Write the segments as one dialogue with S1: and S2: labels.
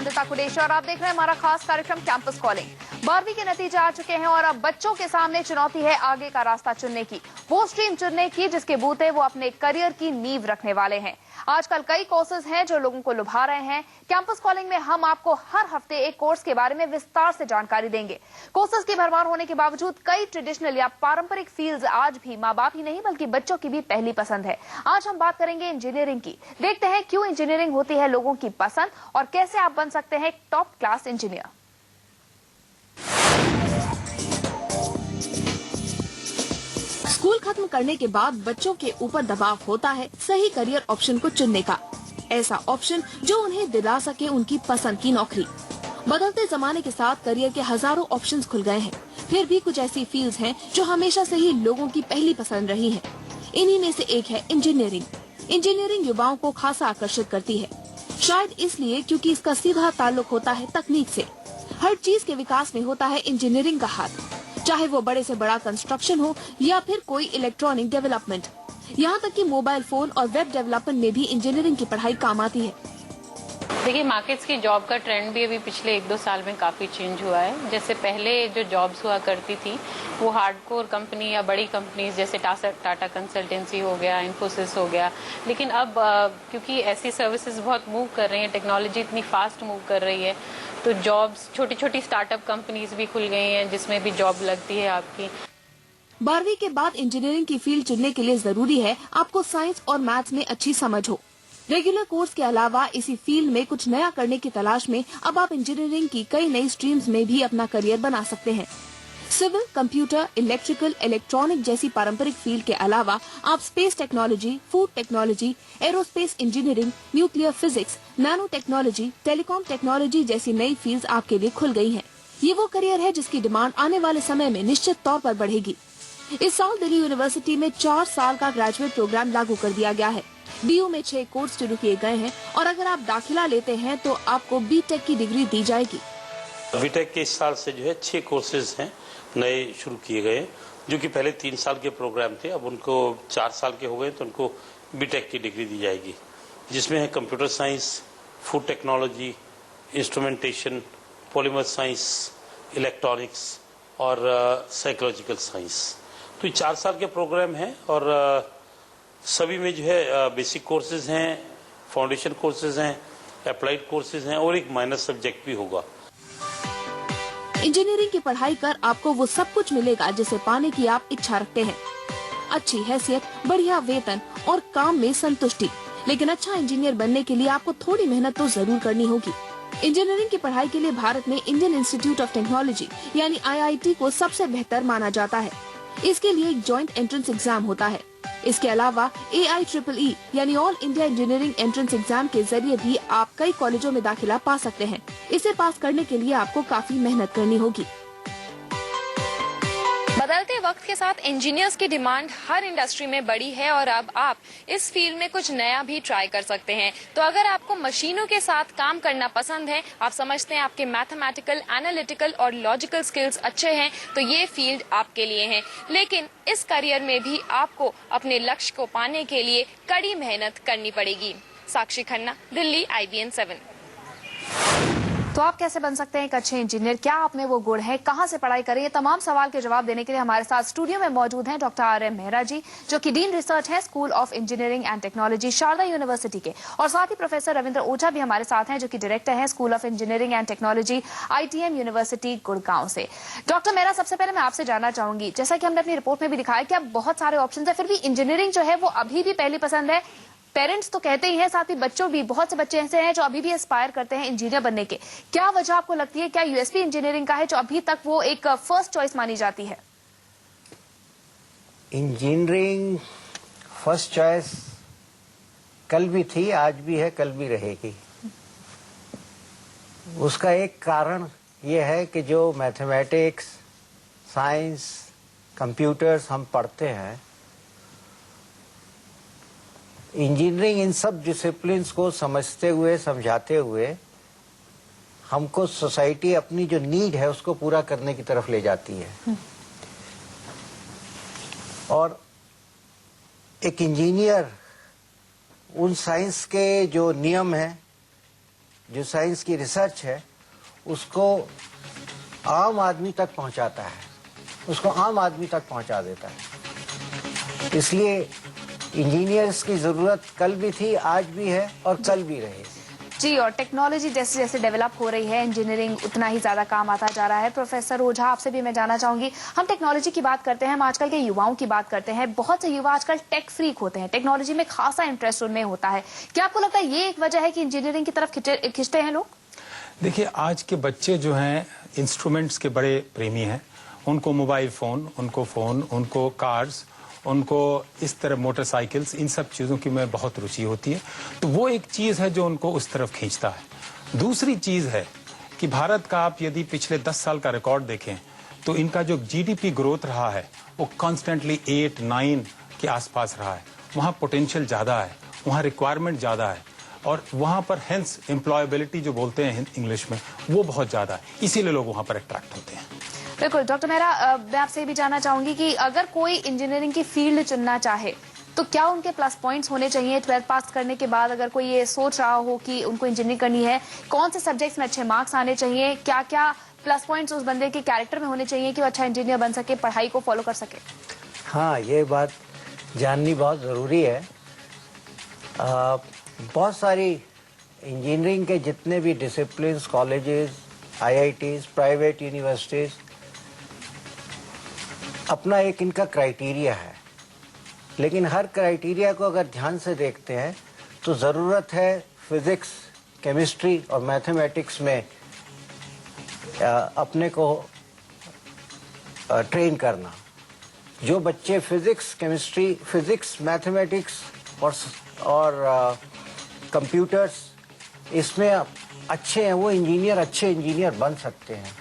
S1: नंदिता कुडेशा और आप देख रहे हैं हमारा खास कार्यक्रम कैंपस कॉलिंग। 12वीं के नतीजे आ चुके हैं और अब बच्चों के सामने चुनौती है आगे का रास्ता चुनने की, वो स्ट्रीम चुनने की जिसके बूते वो अपने करियर की नींव रखने वाले हैं। आजकल कई कोर्सेज हैं जो लोगों को लुभा रहे हैं। कैंपस कॉलिंग में हम आपको हर हफ्ते एक कोर्स के बारे में विस्तार से जानकारी देंगे। कोर्सेज की भरमार होने के बावजूद कई ट्रेडिशनल या पारंपरिक फील्ड्स आज भी माँ बाप ही नहीं बल्कि बच्चों की भी पहली पसंद है। आज हम बात करेंगे इंजीनियरिंग की। देखते हैं क्यों इंजीनियरिंग होती है लोगों की पसंद और कैसे आप बन सकते हैं टॉप क्लास इंजीनियर। स्कूल खत्म करने के बाद बच्चों के ऊपर दबाव होता है सही करियर ऑप्शन को चुनने का, ऐसा ऑप्शन जो उन्हें दिला सके उनकी पसंद की नौकरी। बदलते जमाने के साथ करियर के हजारों ऑप्शंस खुल गए हैं, फिर भी कुछ ऐसी फील्ड्स हैं जो हमेशा से ही लोगों की पहली पसंद रही हैं। इन्हीं में से एक है इंजीनियरिंग। इंजीनियरिंग युवाओं को खासा आकर्षित करती है, शायद इसलिए क्योंकि इसका सीधा ताल्लुक होता है तकनीक से। हर चीज के विकास में होता है इंजीनियरिंग का हाथ, चाहे वो बड़े से बड़ा कंस्ट्रक्शन हो या फिर कोई इलेक्ट्रॉनिक डेवलपमेंट। यहाँ तक कि मोबाइल फोन और वेब डेवलपमेंट में भी इंजीनियरिंग की पढ़ाई काम आती है।
S2: देखिए, मार्केट्स की जॉब का ट्रेंड भी अभी पिछले 1-2 साल में काफी चेंज हुआ है। जैसे पहले जो जॉब्स हुआ करती थी वो हार्डकोर कंपनी या बड़ी कंपनीज जैसे टाटा कंसल्टेंसी हो गया, इन्फोसिस हो गया, लेकिन अब क्योंकि ऐसी सर्विसेज बहुत मूव कर रही हैं, टेक्नोलॉजी इतनी फास्ट मूव कर रही है, तो जॉब्स छोटी छोटी स्टार्टअप कंपनीज भी खुल गई हैं जिसमें भी जॉब लगती है आपकी।
S1: 12वीं के बाद इंजीनियरिंग की फील्ड चुनने के लिए जरूरी है आपको साइंस और मैथ्स में अच्छी समझ हो। रेगुलर कोर्स के अलावा इसी फील्ड में कुछ नया करने की तलाश में अब आप इंजीनियरिंग की कई नई स्ट्रीम्स में भी अपना करियर बना सकते हैं। सिविल, कंप्यूटर, इलेक्ट्रिकल, इलेक्ट्रॉनिक जैसी पारंपरिक फील्ड के अलावा आप space technology, food technology, aerospace engineering, nuclear physics, nano technology, telecom technology जैसी नई फील्ड्स आपके लिए खुल गई हैं। ये वो करियर है जिसकी डिमांड आने वाले समय में निश्चित तौर पर बढ़ेगी। इस साल दिल्ली यूनिवर्सिटी में 4 साल का ग्रेजुएट प्रोग्राम लागू कर दिया गया है। DU में 6 कोर्स शुरू किए गए हैं और अगर आप दाखिला लेते हैं तो आपको BTech की डिग्री दी जाएगी।
S3: BTech के इस साल से जो है 6 कोर्सेज हैं नए शुरू किए गए, जो कि पहले 3 साल के प्रोग्राम थे, अब उनको 4 साल के हो गए, तो उनको BTech की डिग्री दी जाएगी, जिसमें है computer science, food technology, instrumentation, polymer science, electronics और साइकोलॉजिकल साइंस। तो ये 4 साल के प्रोग्राम हैं और सभी में जो है बेसिक कोर्सेज हैं, फाउंडेशन कोर्सेज हैं, अप्लाइड कोर्सेज हैं और एक माइनर सब्जेक्ट भी होगा।
S1: इंजीनियरिंग की पढ़ाई कर आपको वो सब कुछ मिलेगा जिसे पाने की आप इच्छा रखते हैं। अच्छी हैसियत, बढ़िया वेतन और काम में संतुष्टि। लेकिन अच्छा इंजीनियर बनने के लिए आपको थोड़ी मेहनत तो जरूर करनी होगी। इंजीनियरिंग की पढ़ाई के लिए भारत में इंडियन इंस्टीट्यूट ऑफ टेक्नोलॉजी यानी IIT को सबसे बेहतर माना जाता है। इसके लिए एक जॉइंट एंट्रेंस एग्जाम होता है। इसके अलावा AIEEE यानी all India engineering entrance exam के जरिए भी आप कई कॉलेजों में दाखिला पा सकते हैं। इसे पास करने के लिए आपको काफी मेहनत करनी होगी।
S4: बदलते वक्त के साथ इंजीनियर्स की डिमांड हर इंडस्ट्री में बढ़ी है और अब आप इस फील्ड में कुछ नया भी ट्राई कर सकते हैं। तो अगर आपको मशीनों के साथ काम करना पसंद है, आप समझते हैं आपके मैथमेटिकल, एनालिटिकल और लॉजिकल स्किल्स अच्छे हैं, तो ये फील्ड आपके लिए है। लेकिन इस करियर में भी आपको अपने लक्ष्य को पाने के लिए कड़ी मेहनत करनी पड़ेगी। साक्षी खन्ना, दिल्ली, IBN 7।
S1: तो आप कैसे बन सकते हैं एक अच्छे इंजीनियर, क्या आप में वो गुण है, कहां से पढ़ाई करें, ये तमाम सवाल के जवाब देने के लिए हमारे साथ स्टूडियो में मौजूद हैं डॉक्टर RM मेहरा जी, जो कि डीन रिसर्च है school of engineering and technology Sharda university के, और साथ ही प्रोफेसर रविंद्र ओझा भी हमारे साथ हैं जो कि डायरेक्टर है school of engineering and technology ITM university Gurgaon से। डॉक्टर मेहरा, सबसे पहले मैं आपसे जानना चाहूंगी, जैसा कि हमने अपनी रिपोर्ट में भी दिखाया कि अब बहुत सारे ऑप्शन है, फिर भी इंजीनियरिंग जो है वो अभी भी पहली पसंद है। पेरेंट्स तो कहते ही हैं, साथ ही बच्चों भी, बहुत से बच्चे ऐसे हैं जो अभी भी एस्पायर करते हैं इंजीनियर बनने के। क्या वजह आपको लगती है, क्या USP इंजीनियरिंग का है जो अभी तक वो एक फर्स्ट चॉइस मानी जाती है?
S5: इंजीनियरिंग फर्स्ट चॉइस कल भी थी, आज भी है, कल भी रहेगी। उसका एक कारण ये है कि जो मैथमेटिक्स, साइंस, कंप्यूटर्स हम पढ़ते हैं, इंजीनियरिंग इन सब डिसिप्लिन्स को समझते हुए, समझाते हुए हमको सोसाइटी अपनी जो नीड है उसको पूरा करने की तरफ ले जाती है। और एक इंजीनियर उन साइंस के जो नियम हैं, जो साइंस की रिसर्च है उसको आम आदमी तक पहुंचाता है, उसको आम आदमी तक पहुंचा देता है। इसलिए इंजीनियर्स की जरूरत कल भी थी, आज भी है और कल भी रहेगी।
S4: जी, और टेक्नोलॉजी जैसे जैसे डेवलप हो रही है, इंजीनियरिंग उतना ही ज्यादा काम आता जा रहा है। प्रोफेसर ओझा, आपसे भी मैं जानना चाहूंगी, हम टेक्नोलॉजी की बात करते हैं, हम आजकल के युवाओं की बात करते हैं। बहुत से युवा आजकल टेक फ्रीक होते हैं, टेक्नोलॉजी में खासा इंटरेस्ट उनमें होता है। क्या आपको लगता है ये एक वजह है कि इंजीनियरिंग की तरफ खिंचते हैं लोग?
S6: देखिए, आज के बच्चे जो हैं इंस्ट्रूमेंट्स के बड़े प्रेमी हैं। उनको मोबाइल फोन, उनको कार्स, उनको इस तरह मोटरसाइकिल्स, इन सब चीज़ों की में बहुत रुचि होती है। तो वो एक चीज़ है जो उनको उस तरफ खींचता है। दूसरी चीज़ है कि भारत का आप यदि पिछले 10 साल का रिकॉर्ड देखें तो इनका जो जीडीपी ग्रोथ रहा है वो कॉन्स्टेंटली 8-9 के आसपास रहा है। वहाँ पोटेंशियल ज़्यादा है, वहाँ रिक्वायरमेंट ज़्यादा है और वहाँ पर हेंस एम्प्लॉयबिलिटी जो बोलते हैं इंग्लिश में, वो बहुत ज़्यादा है। इसीलिए लोग वहाँ पर अट्रैक्ट होते हैं।
S4: बिल्कुल। डॉक्टर मेहरा, मैं आपसे भी जानना चाहूंगी कि अगर कोई इंजीनियरिंग की फील्ड चुनना चाहे तो क्या उनके प्लस पॉइंट्स होने चाहिए 12th पास करने के बाद? अगर कोई ये सोच रहा हो कि उनको इंजीनियरिंग करनी है, कौन से सब्जेक्ट्स में अच्छे मार्क्स आने चाहिए, क्या क्या प्लस पॉइंट्स उस बंदे के कैरेक्टर में होने चाहिए कि वो अच्छा इंजीनियर बन सके, पढ़ाई को फॉलो कर सके?
S5: हाँ, ये बात जाननी बहुत ज़रूरी है। बहुत सारी इंजीनियरिंग के जितने भी disciplines, colleges, IITs, private universities, अपना एक इनका क्राइटेरिया है। लेकिन हर क्राइटेरिया को अगर ध्यान से देखते हैं तो ज़रूरत है फिज़िक्स, केमिस्ट्री और मैथमेटिक्स में अपने को ट्रेन करना। जो बच्चे फिज़िक्स, मैथमेटिक्स और कंप्यूटर्स इसमें अच्छे हैं, वो अच्छे इंजीनियर बन सकते हैं।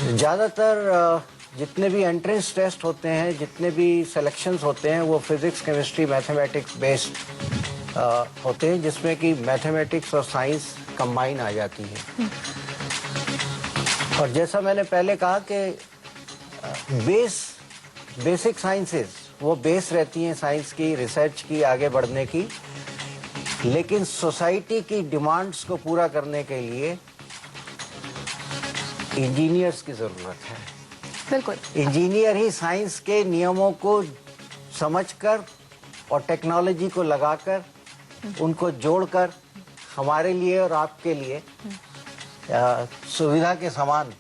S5: ज़्यादातर जितने भी एंट्रेंस टेस्ट होते हैं, जितने भी सिलेक्शंस होते हैं, वो फिज़िक्स, केमिस्ट्री, मैथमेटिक्स बेस्ड होते हैं, जिसमें कि मैथमेटिक्स और साइंस कंबाइन आ जाती है। और जैसा मैंने पहले कहा कि बेसिक साइंसेस वो बेस रहती हैं साइंस की, रिसर्च की, आगे बढ़ने की। लेकिन सोसाइटी की डिमांड्स को पूरा करने के लिए इंजीनियर्स की ज़रूरत है।
S4: बिल्कुल।
S5: इंजीनियर ही साइंस के नियमों को समझकर और टेक्नोलॉजी को लगाकर उनको जोड़कर हमारे लिए और आपके लिए सुविधा के समान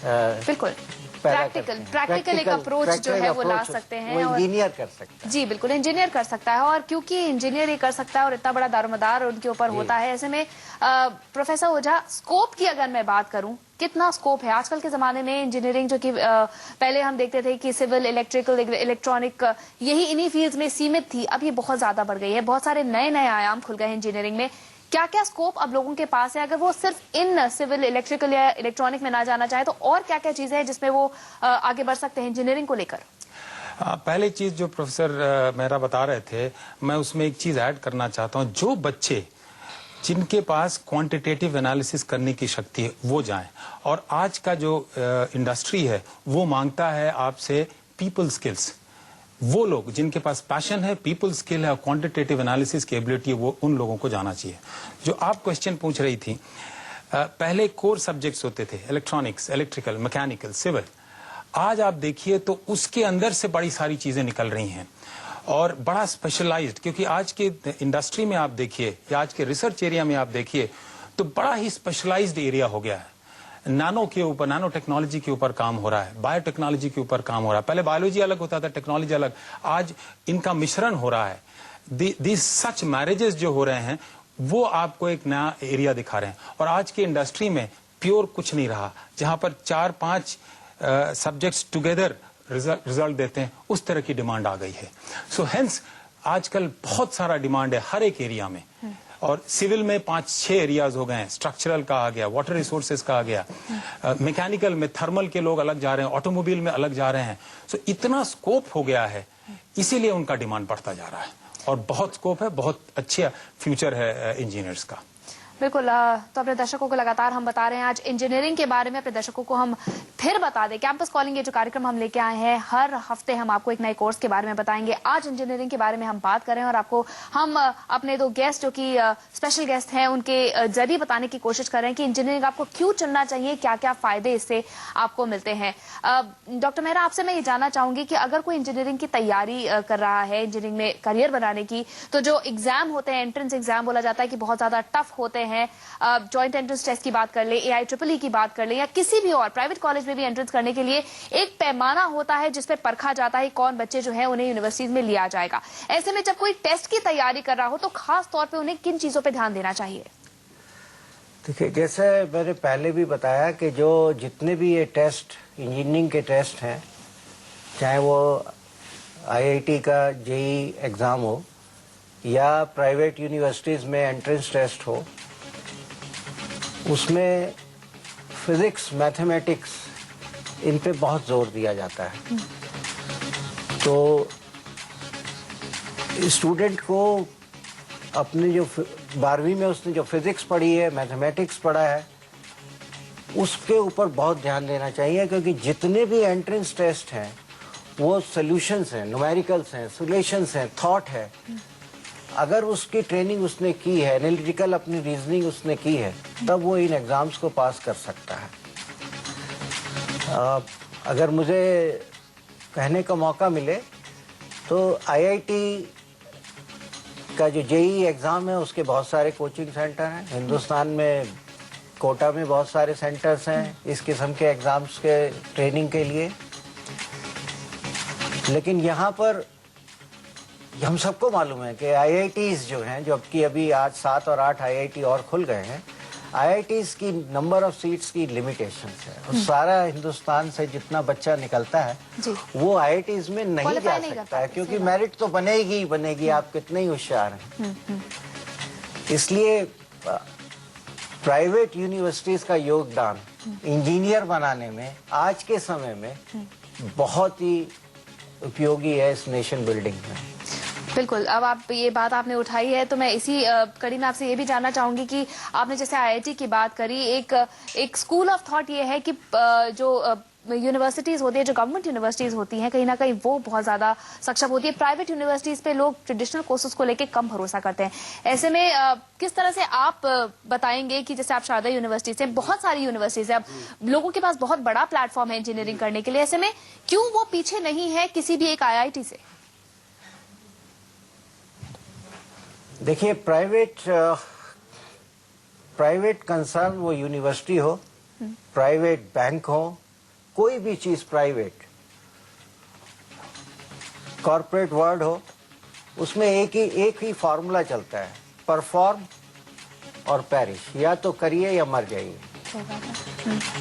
S4: बिल्कुल प्रैक्टिकल एक अप्रोच जो है वो ला सकते हैं,
S5: वो इंजीनियर कर सकता है।
S4: जी बिल्कुल, इंजीनियर कर सकता है। और क्योंकि इंजीनियर ही कर सकता है और इतना बड़ा दारोमदार उनके ऊपर होता है, ऐसे में प्रोफेसर ओझा, स्कोप की अगर मैं बात करूं, कितना स्कोप है आजकल के जमाने में इंजीनियरिंग? जो कि पहले हम देखते थे कि सिविल, इलेक्ट्रिकल, इलेक्ट्रॉनिक, यही इन्हीं फील्ड्स में सीमित थी। अब ये बहुत ज्यादा बढ़ गई है, बहुत सारे नए नए आयाम खुल गए हैं इंजीनियरिंग में। क्या क्या स्कोप अब लोगों के पास है? अगर वो सिर्फ इन सिविल, इलेक्ट्रिकल या इलेक्ट्रॉनिक में ना जाना चाहे तो और क्या क्या चीजें हैं जिसमें वो आगे बढ़ सकते हैं इंजीनियरिंग को लेकर?
S6: पहली चीज जो प्रोफेसर मेहरा बता रहे थे, मैं उसमें एक चीज ऐड करना चाहता हूं। जो बच्चे जिनके पास क्वांटिटेटिव एनालिसिस करने की शक्ति है वो जाएं। और आज का जो इंडस्ट्री है वो मांगता है आपसे पीपल स्किल्स। वो लोग जिनके पास पैशन है, पीपल स्किल है और क्वांटिटेटिव एनालिसिस की एबिलिटी है, वो उन लोगों को जाना चाहिए। जो आप क्वेश्चन पूछ रही थी, पहले कोर सब्जेक्ट्स होते थे, इलेक्ट्रॉनिक्स, इलेक्ट्रिकल, मैकेनिकल, सिविल। आज आप देखिए तो उसके अंदर से बड़ी सारी चीजें निकल रही हैं और बड़ा स्पेशलाइज्ड, क्योंकि आज के इंडस्ट्री में आप देखिए या आज के रिसर्च एरिया में आप देखिए तो बड़ा ही स्पेशलाइज्ड एरिया हो गया है। नैनो के ऊपर, नैनो टेक्नोलॉजी के ऊपर काम हो रहा है, बायोटेक्नोलॉजी के ऊपर काम हो रहा है। पहले बायोलॉजी अलग होता था, टेक्नोलॉजी अलग, आज इनका मिश्रण हो रहा है। दिस सच मैरिजेस जो हो रहे हैं वो आपको एक नया एरिया दिखा रहे हैं। और आज की इंडस्ट्री में प्योर कुछ नहीं रहा, जहां पर 4-5 सब्जेक्ट्स टुगेदर रिजल्ट देते हैं, उस तरह की डिमांड आ गई है। सो हेंस आजकल बहुत सारा डिमांड है हर एक एरिया में। और सिविल में 5-6 एरियाज हो गए हैं, स्ट्रक्चरल का आ गया, वाटर रिसोर्सेज का आ गया, मैकेनिकल में थर्मल के लोग अलग जा रहे हैं, ऑटोमोबाइल में अलग जा रहे हैं। सो इतना स्कोप हो गया है, इसीलिए उनका डिमांड बढ़ता जा रहा है और बहुत स्कोप है, बहुत अच्छा फ्यूचर है इंजीनियर्स का।
S4: बिल्कुल। तो अपने दर्शकों को लगातार हम बता रहे हैं, आज इंजीनियरिंग के बारे में अपने दर्शकों को हम फिर बता दें। कैंपस कॉलिंग ये जो कार्यक्रम हम लेके आए हैं, हर हफ्ते हम आपको एक नए कोर्स के बारे में बताएंगे। आज इंजीनियरिंग के बारे में हम बात कर रहे हैं और आपको हम अपने दो गेस्ट जो कि स्पेशल गेस्ट हैं उनके जरिए बताने की कोशिश कर रहे हैं कि इंजीनियरिंग आपको क्यों चुनना चाहिए, क्या क्या फायदे इससे आपको मिलते हैं। डॉक्टर मेहरा, आपसे मैं ये जानना चाहूंगी कि अगर कोई इंजीनियरिंग की तैयारी कर रहा है, इंजीनियरिंग में करियर बनाने की, तो जो एग्जाम होते हैं, एंट्रेंस एग्जाम बोला जाता है कि बहुत ज्यादा टफ होते हैं। जॉइंट एंट्रेंस टेस्ट की बात कर ले, AIEEE की बात कर ले, या किसी भी और प्राइवेट कॉलेज में भी एंट्रेंस करने के लिए एक पैमाना होता है जिसपे परखा जाता है कौन बच्चे जो है उन्हें यूनिवर्सिटीज में लिया जाएगा। ऐसे में जब कोई टेस्ट की तैयारी कर रहा हो तो खास तौर पे उन्हें किन चीजों पे ध्यान देना चाहिए?
S5: देखिए, जैसे मैंने पहले भी बताया कि जो जितने भी ये टेस्ट, इंजीनियरिंग के टेस्ट हैं, चाहे वो IIT का JEE एग्ज़ाम हो या प्राइवेट यूनिवर्सिटीज़ में एंट्रेंस टेस्ट हो, उसमें फिज़िक्स, मैथमेटिक्स, इन पे बहुत जोर दिया जाता है। तो स्टूडेंट को अपने जो 12वीं में उसने जो फिज़िक्स पढ़ी है, मैथमेटिक्स पढ़ा है, उसके ऊपर बहुत ध्यान देना चाहिए, क्योंकि जितने भी एंट्रेंस टेस्ट हैं वो सॉल्यूशंस हैं, न्यूमेरिकल्स हैं, सॉल्यूशंस हैं, थॉट है। अगर उसकी ट्रेनिंग उसने की है, एनालिटिकल अपनी रीजनिंग उसने की है, तब वो इन एग्ज़ाम्स को पास कर सकता है। अगर मुझे कहने का मौका मिले तो IIT का जो JEE एग्ज़ाम है उसके बहुत सारे कोचिंग सेंटर हैं हिंदुस्तान में। कोटा में बहुत सारे सेंटर्स हैं इस किस्म के एग्ज़ाम्स के ट्रेनिंग के लिए। लेकिन यहाँ पर हम सबको मालूम है कि IITs जो हैं, जो अभी 7 और 8 IIT और खुल गए हैं, IITs की नंबर ऑफ सीट्स की लिमिटेशंस है और सारा हिंदुस्तान से जितना बच्चा निकलता है वो IITs में नहीं जा सकता है, क्योंकि मेरिट तो बनेगी ही बनेगी, आप कितने ही होशियार हैं। इसलिए प्राइवेट यूनिवर्सिटीज का योगदान इंजीनियर बनाने में आज के समय में बहुत ही उपयोगी है इस नेशन बिल्डिंग में।
S4: बिल्कुल। अब आप ये बात आपने उठाई है तो मैं इसी कड़ी में आपसे ये भी जानना चाहूंगी कि आपने जैसे IIT की बात करी, एक स्कूल ऑफ थॉट ये है कि जो यूनिवर्सिटीज होती है, जो गवर्नमेंट यूनिवर्सिटीज होती हैं, कहीं ना कहीं वो बहुत ज्यादा सक्षम होती है। प्राइवेट यूनिवर्सिटीज पे लोग ट्रेडिशनल कोर्सेज को लेके कम भरोसा करते हैं। ऐसे में किस तरह से आप बताएंगे कि जैसे आप शारदा यूनिवर्सिटी से, बहुत सारी यूनिवर्सिटीज है, अब लोगों के पास बहुत बड़ा प्लेटफॉर्म है इंजीनियरिंग करने के लिए, ऐसे में क्यों वो पीछे नहीं है किसी भी एक IIT से?
S5: देखिए, प्राइवेट कंसर्न, वो यूनिवर्सिटी हो, प्राइवेट बैंक हो, कोई भी चीज प्राइवेट, कॉर्पोरेट वर्ल्ड हो, उसमें एक ही फॉर्मूला चलता है, परफॉर्म और पेरिश, या तो करिए या मर जाइए।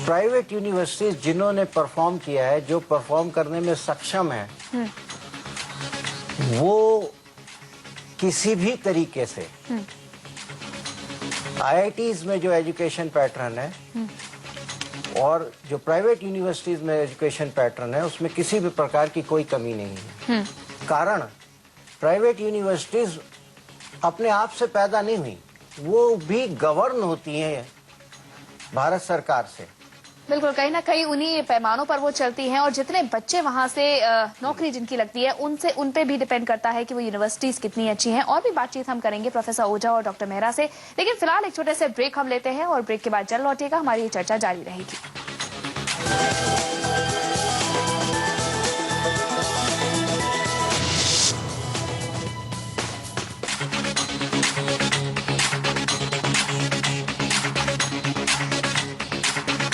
S5: प्राइवेट यूनिवर्सिटीज जिन्होंने परफॉर्म किया है, जो परफॉर्म करने में सक्षम है, वो किसी भी तरीके से IITs में जो एजुकेशन पैटर्न है और जो प्राइवेट यूनिवर्सिटीज में एजुकेशन पैटर्न है, उसमें किसी भी प्रकार की कोई कमी नहीं है। कारण, प्राइवेट यूनिवर्सिटीज अपने आप से पैदा नहीं हुई, वो भी गवर्न होती हैं भारत सरकार से।
S4: बिल्कुल, कहीं ना कहीं उन्हीं पैमानों पर वो चलती हैं और जितने बच्चे वहां से नौकरी जिनकी लगती है उन पे भी डिपेंड करता है कि वो यूनिवर्सिटीज कितनी अच्छी हैं। और भी बातचीत हम करेंगे प्रोफेसर ओझा और डॉक्टर मेहरा से, लेकिन फिलहाल एक छोटे से ब्रेक हम लेते हैं और ब्रेक के बाद जल्द लौटेगा, हमारी ये चर्चा जारी रहेगी।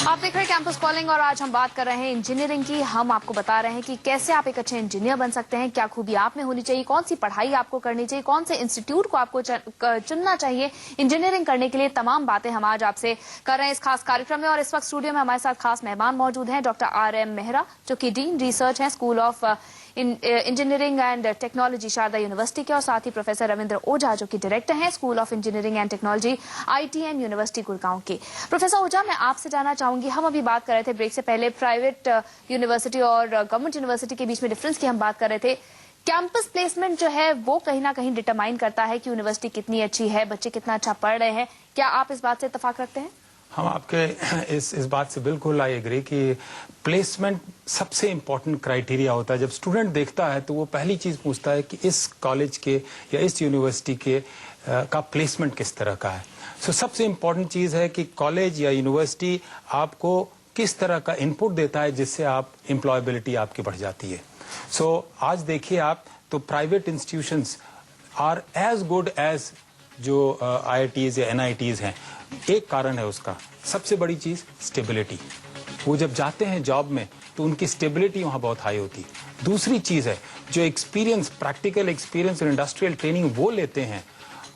S4: आप देख रहे हैं कैंपस कॉलिंग और आज हम बात कर रहे हैं इंजीनियरिंग की। हम आपको बता रहे हैं कि कैसे आप एक अच्छे इंजीनियर बन सकते हैं, क्या खूबी आप में होनी चाहिए, कौन सी पढ़ाई आपको करनी चाहिए, कौन से इंस्टीट्यूट को आपको चुनना चाहिए इंजीनियरिंग करने के लिए। तमाम बातें हम आज आपसे कर रहे हैं इस खास कार्यक्रम में। और इस वक्त स्टूडियो में हमारे साथ खास मेहमान मौजूद हैं, डॉक्टर RM मेहरा जो कि डीन रिसर्च हैं school of engineering and technology Sharda university के, और साथ ही प्रोफेसर रविंद्र ओझा जो कि डायरेक्टर हैं school of engineering and technology ITN university Gurgaon के। प्रोफेसर ओझा, मैं आपसे जानना चाहूंगी, हम अभी बात कर रहे थे ब्रेक से पहले प्राइवेट यूनिवर्सिटी और गवर्नमेंट यूनिवर्सिटी के बीच में डिफरेंस की हम बात कर रहे थे।
S1: कैंपस प्लेसमेंट जो है वो कहीं ना कहीं डिटरमाइन करता है कि यूनिवर्सिटी कितनी अच्छी है, बच्चे कितना अच्छा पढ़ रहे हैं। क्या आप इस बात से इत्तेफाक रखते हैं?
S6: हम आपके इस बात से बिल्कुल आई एग्री कि प्लेसमेंट सबसे इम्पोर्टेंट क्राइटेरिया होता है। जब स्टूडेंट देखता है तो वो पहली चीज पूछता है कि इस कॉलेज के या इस यूनिवर्सिटी के का प्लेसमेंट किस तरह का है। सो सबसे इम्पोर्टेंट चीज है कि कॉलेज या यूनिवर्सिटी आपको किस तरह का इनपुट देता है जिससे आप एम्प्लॉयबिलिटी आपकी बढ़ जाती है। सो आज देखिए आप तो private institutions are as good as जो IITs या NITs हैं। एक कारण है उसका, सबसे बड़ी चीज स्टेबिलिटी। वो जब जाते हैं जॉब में तो उनकी स्टेबिलिटी वहां बहुत हाई होती है। दूसरी चीज है जो एक्सपीरियंस, प्रैक्टिकल एक्सपीरियंस और इंडस्ट्रियल ट्रेनिंग वो लेते हैं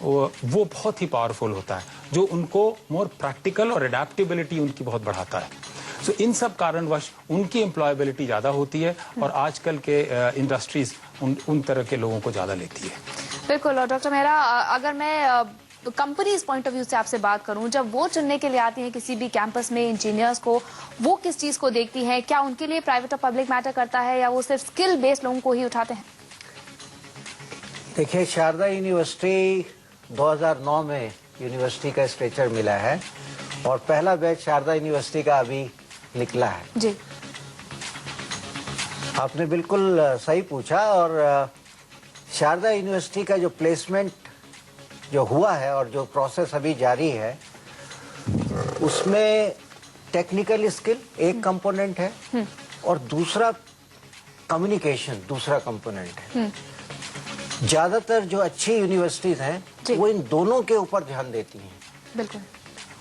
S6: वो बहुत ही पावरफुल होता है, जो उनको मोर प्रैक्टिकल और एडेप्टेबिलिटी उनकी बहुत बढ़ाता है। सो इन सब कारणवश उनकी एम्प्लॉयबिलिटी ज्यादा होती है और आजकल के इंडस्ट्रीज उन तरह के लोगों को ज्यादा लेती है।
S1: बिल्कुल। और डॉक्टर मेहरा, अगर मैं कंपनीज पॉइंट ऑफ व्यू से आपसे बात करूं, जब वो चुनने के लिए आती हैं किसी भी कैंपस में इंजीनियर्स को, वो किस चीज को देखती हैं? क्या उनके लिए प्राइवेट और पब्लिक मैटर करता है या वो सिर्फ स्किल बेस्ड लोगों को ही उठाते हैं?
S5: देखिए, शारदा यूनिवर्सिटी 2009 में यूनिवर्सिटी का स्ट्रेचर मिला है और पहला बैच शारदा यूनिवर्सिटी का अभी निकला है।
S1: जी,
S5: आपने बिल्कुल सही पूछा। और शारदा यूनिवर्सिटी का जो प्लेसमेंट जो हुआ है और जो प्रोसेस अभी जारी है, उसमें टेक्निकल स्किल एक कंपोनेंट है और दूसरा कम्युनिकेशन दूसरा कंपोनेंट है। ज्यादातर जो अच्छी यूनिवर्सिटीज हैं वो इन दोनों के ऊपर ध्यान देती हैं।
S1: बिल्कुल।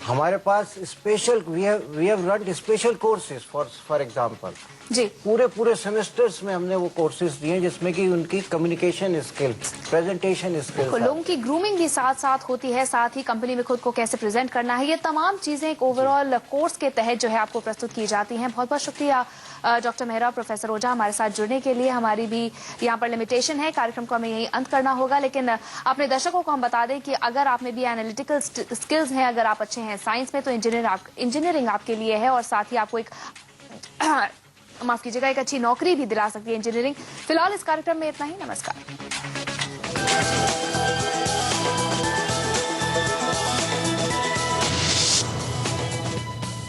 S5: हमारे पास special we have run special courses for example.
S1: जी,
S5: पूरे सेमेस्टर्स में हमने वो कोर्सेज दिए जिसमें कि उनकी कम्युनिकेशन स्किल, प्रेजेंटेशन स्किल,
S1: लोगों की ग्रूमिंग भी साथ साथ होती है, साथ ही कंपनी में खुद को कैसे प्रेजेंट करना है, ये तमाम चीजें एक ओवरऑल कोर्स के तहत जो है आपको प्रस्तुत की जाती हैं। बहुत बहुत शुक्रिया डॉक्टर मेहरा, प्रोफेसर ओझा हमारे साथ जुड़ने के लिए। हमारी भी यहाँ पर लिमिटेशन है, कार्यक्रम को हमें यही अंत करना होगा, लेकिन अपने दर्शकों को हम बता दें कि अगर आप में भी एनालिटिकल स्किल्स हैं, अगर आप अच्छे हैं साइंस में, तो इंजीनियरिंग आपके लिए है और साथ ही आपको एक माफ कीजिएगा एक अच्छी नौकरी भी दिला सकती है इंजीनियरिंग। फिलहाल इस कार्यक्रम में इतना ही। नमस्कार।